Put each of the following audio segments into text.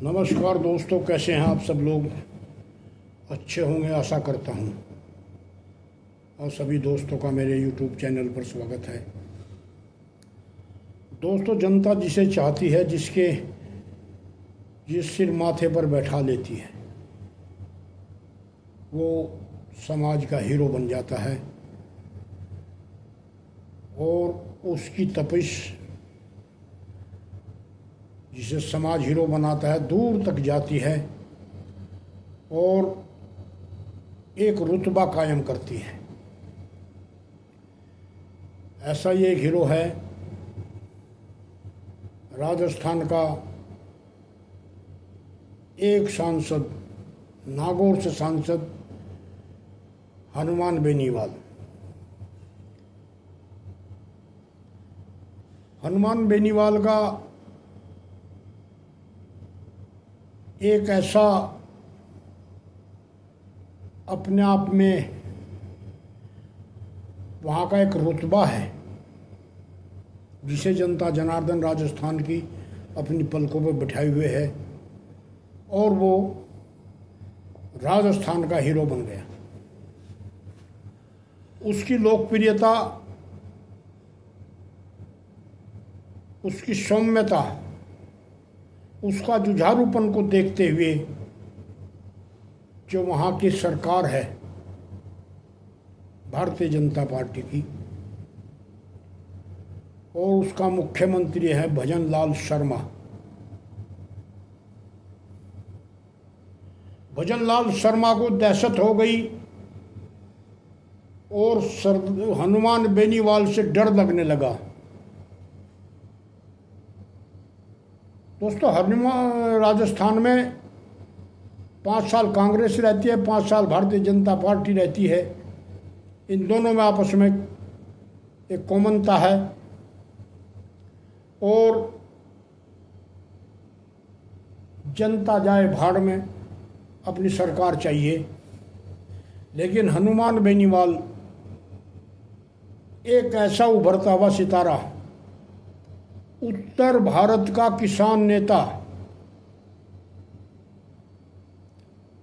नमस्कार दोस्तों, कैसे हैं आप सब लोग। अच्छे होंगे आशा करता हूं। और सभी दोस्तों का मेरे YouTube चैनल पर स्वागत है। दोस्तों, जनता जिसे चाहती है, जिस सिर माथे पर बैठा लेती है, वो समाज का हीरो बन जाता है और उसकी तपिश जिसे समाज हीरो बनाता है दूर तक जाती है और एक रुतबा कायम करती है। ऐसा ही एक हीरो है राजस्थान का एक सांसद, नागौर से सांसद हनुमान बेनीवाल। हनुमान बेनीवाल का एक ऐसा अपने आप में वहाँ का एक रुतबा है जिसे जनता जनार्दन राजस्थान की अपनी पलकों पर बिठाए हुए है और वो राजस्थान का हीरो बन गया। उसकी लोकप्रियता, उसकी सौम्यता, उसका जुझारूपन को देखते हुए जो वहाँ की सरकार है भारतीय जनता पार्टी की, और उसका मुख्यमंत्री है भजन लाल शर्मा। भजन लाल शर्मा को दहशत हो गई और हनुमान बेनीवाल से डर लगने लगा। दोस्तों, राजस्थान में 5 साल कांग्रेस रहती है, 5 साल भारतीय जनता पार्टी रहती है। इन दोनों में आपस में एक कॉमनता है और जनता जाए भाड़ में, अपनी सरकार चाहिए। लेकिन हनुमान बेनीवाल एक ऐसा उभरता हुआ सितारा, उत्तर भारत का किसान नेता,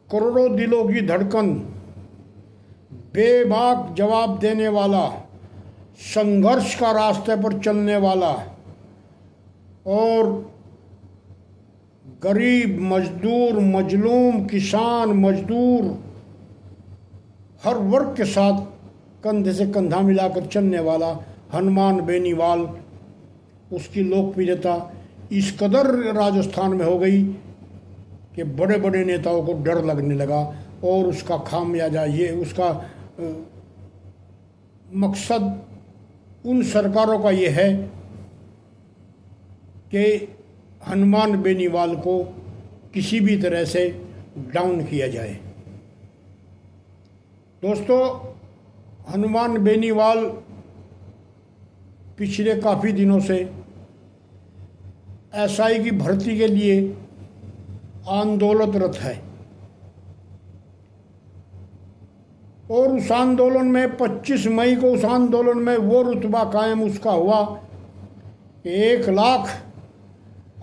करोड़ों दिलों की धड़कन, बेबाक जवाब देने वाला, संघर्ष का रास्ते पर चलने वाला और गरीब, मजदूर, मजलूम, किसान, मजदूर, हर वर्ग के साथ कंधे से कंधा मिलाकर चलने वाला हनुमान बेनीवाल, उसकी लोकप्रियता इस कदर राजस्थान में हो गई कि बड़े बड़े नेताओं को डर लगने लगा। और उसका खामियाजा ये, उसका मकसद उन सरकारों का ये है कि हनुमान बेनीवाल को किसी भी तरह से डाउन किया जाए। दोस्तों, हनुमान बेनीवाल पिछले काफ़ी दिनों से एसआई की भर्ती के लिए आंदोलनरत है और उस आंदोलन में 25 मई को, उस आंदोलन में वो रुतबा कायम उसका हुआ कि 1 लाख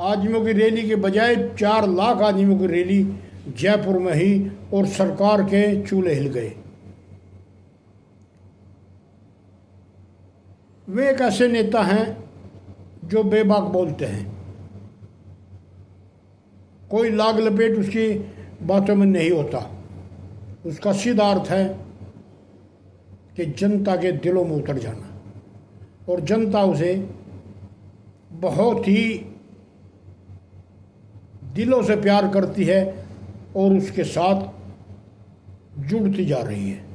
आदमियों की रैली के बजाय 4 लाख आदमियों की रैली जयपुर में ही और सरकार के चूल्हे हिल गए। वे एक ऐसे नेता हैं जो बेबाक बोलते हैं, कोई लाग लपेट उसकी बातों में नहीं होता। उसका सीधा अर्थ है कि जनता के दिलों में उतर जाना और जनता उसे बहुत ही दिलों से प्यार करती है और उसके साथ जुड़ती जा रही है।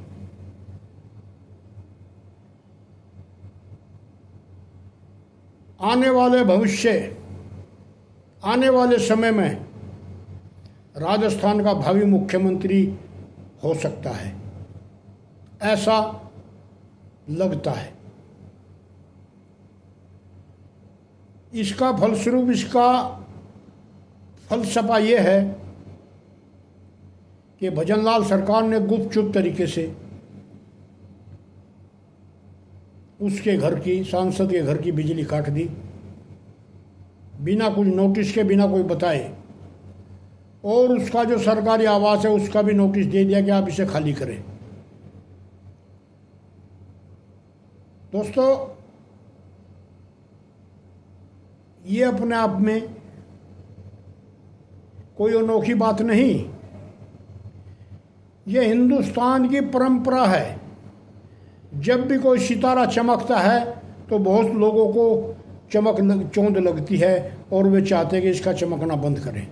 आने वाले समय में राजस्थान का भावी मुख्यमंत्री हो सकता है, ऐसा लगता है। इसका फलस्वरूप, इसका फलसफा ये है कि भजनलाल सरकार ने गुपचुप तरीके से उसके घर की, सांसद के घर की बिजली काट दी, बिना कुछ नोटिस के, बिना कोई बताए। और उसका जो सरकारी आवास है उसका भी नोटिस दे दिया कि आप इसे खाली करें। दोस्तों, ये अपने आप में कोई अनोखी बात नहीं, ये हिंदुस्तान की परंपरा है। जब भी कोई सितारा चमकता है तो बहुत लोगों को चौंध लगती है और वे चाहते हैं कि इसका चमकना बंद करें,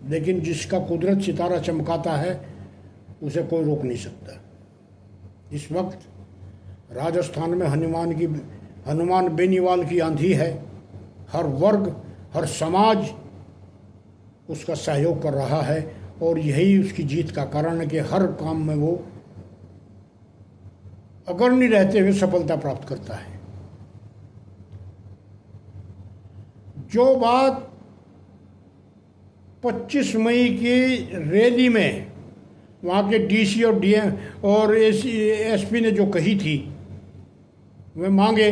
लेकिन जिसका कुदरत सितारा चमकाता है उसे कोई रोक नहीं सकता। इस वक्त राजस्थान में हनुमान बेनीवाल की आंधी है। हर वर्ग, हर समाज उसका सहयोग कर रहा है और यही उसकी जीत का कारण है कि हर काम में वो अग्रणी रहते हुए सफलता प्राप्त करता है। जो बात 25 मई की रैली में वहाँ के डीसी और डीएम और एसपी ने जो कही थी, वे मांगे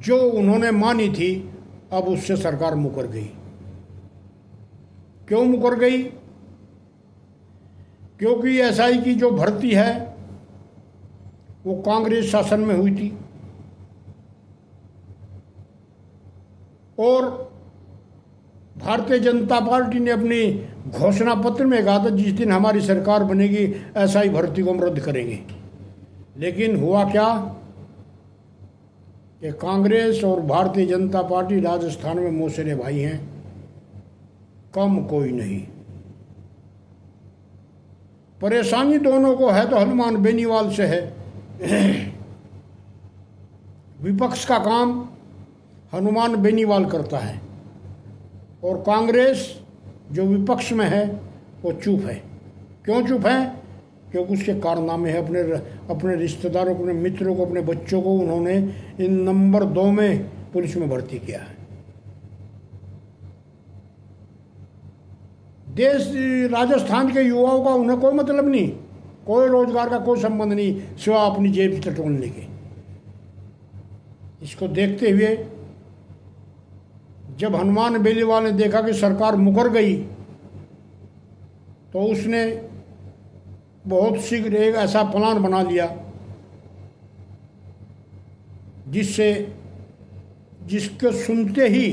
जो उन्होंने मानी थी, अब उससे सरकार मुकर गई। क्यों मुकर गई? क्योंकि एसआई की जो भर्ती है वो कांग्रेस शासन में हुई थी और भारतीय जनता पार्टी ने अपनी घोषणा पत्र में कहा था जिस दिन हमारी सरकार बनेगी एसआई भर्ती को हम रद्द करेंगे। लेकिन हुआ क्या कि कांग्रेस और भारतीय जनता पार्टी राजस्थान में मौसेरे भाई हैं, कम कोई नहीं। परेशानी दोनों को है तो हनुमान बेनीवाल से है। विपक्ष का काम हनुमान बेनीवाल करता है और कांग्रेस जो विपक्ष में है वो चुप है। क्यों चुप है? क्योंकि उसके कारनामे हैं। अपने रिश्तेदारों को, अपने मित्रों को, अपने बच्चों को उन्होंने इन नंबर 2 में पुलिस में भर्ती किया है। राजस्थान के युवाओं का उन्हें कोई मतलब नहीं, कोई रोजगार का कोई संबंध नहीं सिवा अपनी जेब टटोलने के। इसको देखते हुए जब हनुमान बेनीवाल ने देखा कि सरकार मुकर गई तो उसने बहुत शीघ्र एक ऐसा प्लान बना लिया जिसके सुनते ही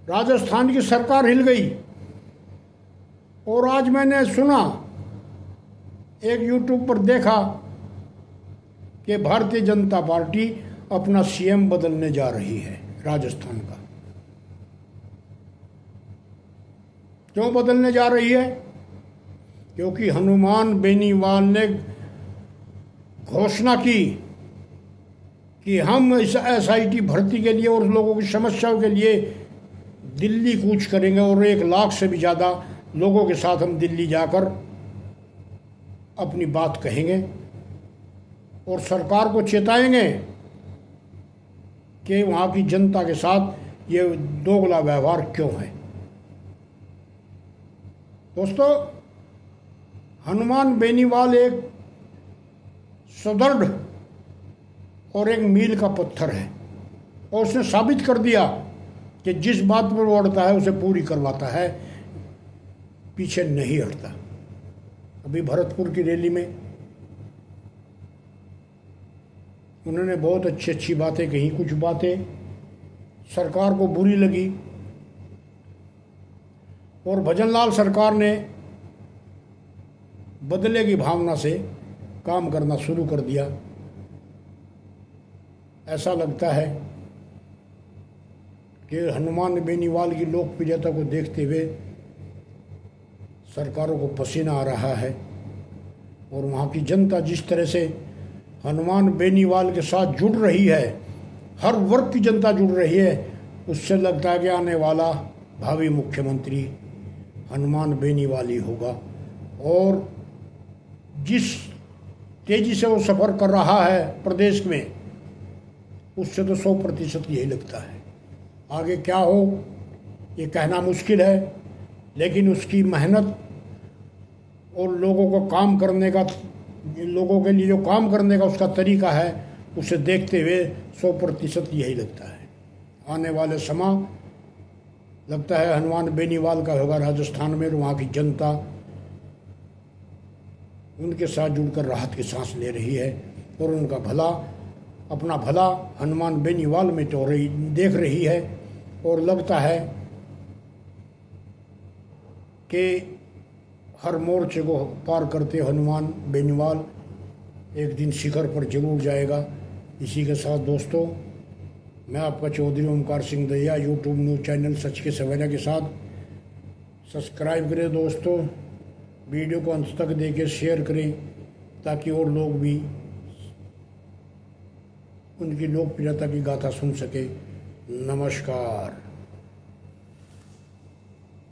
राजस्थान की सरकार हिल गई। और आज मैंने सुना, एक यूट्यूब पर देखा कि भारतीय जनता पार्टी अपना सीएम बदलने जा रही है राजस्थान का। क्यों बदलने जा रही है? क्योंकि हनुमान बेनीवाल ने घोषणा की कि हम इस एसआईटी भर्ती के लिए और लोगों की समस्याओं के लिए दिल्ली कूच करेंगे और 1 लाख से भी ज़्यादा लोगों के साथ हम दिल्ली जाकर अपनी बात कहेंगे और सरकार को चेताएंगे कि वहाँ की जनता के साथ ये दोगला व्यवहार क्यों है। दोस्तों, हनुमान बेनीवाल एक सुदृढ़ और एक मील का पत्थर है और उसने साबित कर दिया कि जिस बात पर वो अड़ता है उसे पूरी करवाता है, पीछे नहीं हटता। अभी भरतपुर की रैली में उन्होंने बहुत अच्छी बातें कही, कुछ बातें सरकार को बुरी लगी और भजनलाल सरकार ने बदले की भावना से काम करना शुरू कर दिया। ऐसा लगता है कि हनुमान बेनीवाल की लोकप्रियता को देखते हुए सरकारों को पसीना आ रहा है और वहाँ की जनता जिस तरह से हनुमान बेनीवाल के साथ जुड़ रही है, हर वर्ग की जनता जुड़ रही है, उससे लगता है कि आने वाला भावी मुख्यमंत्री हनुमान बेनीवाल ही होगा। और जिस तेजी से वो सफ़र कर रहा है प्रदेश में, उससे तो 100% यही लगता है। आगे क्या हो ये कहना मुश्किल है, लेकिन उसकी मेहनत और लोगों को काम करने का, लोगों के लिए जो काम करने का उसका तरीका है, उसे देखते हुए 100% यही लगता है। आने वाले समय लगता है हनुमान बेनीवाल का होगा राजस्थान में, और वहाँ की जनता उनके साथ जुड़कर राहत की सांस ले रही है और उनका भला, अपना भला हनुमान बेनीवाल में तो देख रही है। और लगता है कि हर मोर्चे को पार करते हनुमान बेनीवाल एक दिन शिखर पर जरूर जाएगा। इसी के साथ दोस्तों, मैं आपका Chaudhary Omkar Singh Dahiya YouTube news channel सच के सवेरा के साथ सब्सक्राइब करें दोस्तों, वीडियो को अंत तक देके शेयर करें ताकि और लोग भी उनकी लोकप्रियता की गाथा सुन सके। नमस्कार।